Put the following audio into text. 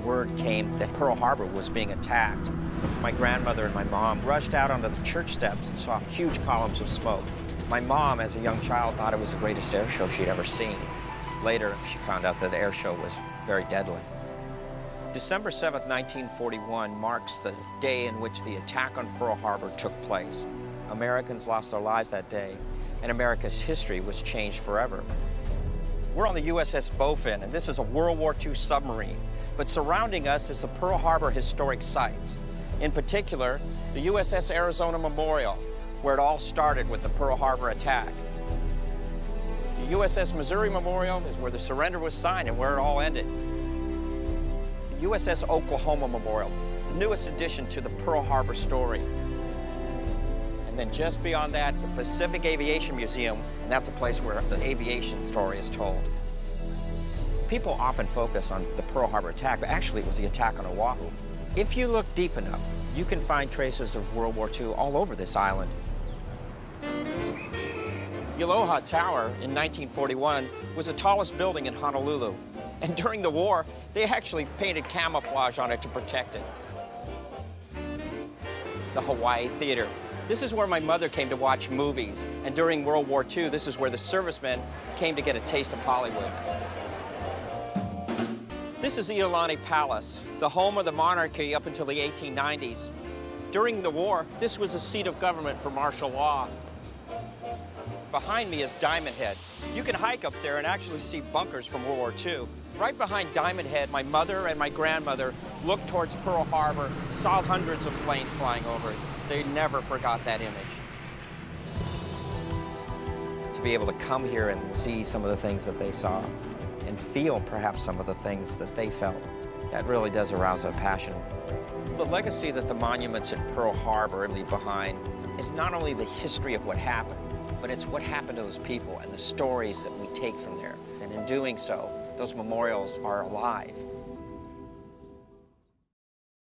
word came that Pearl Harbor was being attacked, my grandmother and my mom rushed out onto the church steps and saw huge columns of smoke. My mom, as a young child, thought it was the greatest air show she'd ever seen. Later, she found out that the air show was very deadly. December 7th, 1941 marks the day in which the attack on Pearl Harbor took place. Americans lost their lives that day, and America's history was changed forever. We're on the U.S.S. Bowfin, and this is a World War II submarine. But surrounding us is the Pearl Harbor historic sites. In particular, the U.S.S. Arizona Memorial, where it all started with the Pearl Harbor attack. The U.S.S. Missouri Memorial is where the surrender was signed and where it all ended. The U.S.S. Oklahoma Memorial, the newest addition to the Pearl Harbor story. And then just beyond that, the Pacific Aviation Museum, and that's a place where the aviation story is told. People often focus on the Pearl Harbor attack, but actually it was the attack on Oahu. If you look deep enough, you can find traces of World War II all over this island. The Aloha Tower in 1941 was the tallest building in Honolulu. And during the war, they actually painted camouflage on it to protect it. The Hawai'i Theater. This is where my mother came to watch movies. And during World War II, this is where the servicemen came to get a taste of Hollywood. This is Iolani Palace, the home of the monarchy up until the 1890s. During the war, this was the seat of government for martial law. Behind me is Diamond Head. You can hike up there and actually see bunkers from World War II. Right behind Diamond Head, my mother and my grandmother looked towards Pearl Harbor, saw hundreds of planes flying over it. They never forgot that image. To be able to come here and see some of the things that they saw and feel perhaps some of the things that they felt, that really does arouse a passion. The legacy that the monuments at Pearl Harbor leave behind is not only the history of what happened, but it's what happened to those people and the stories that we take from there. And in doing so, those memorials are alive.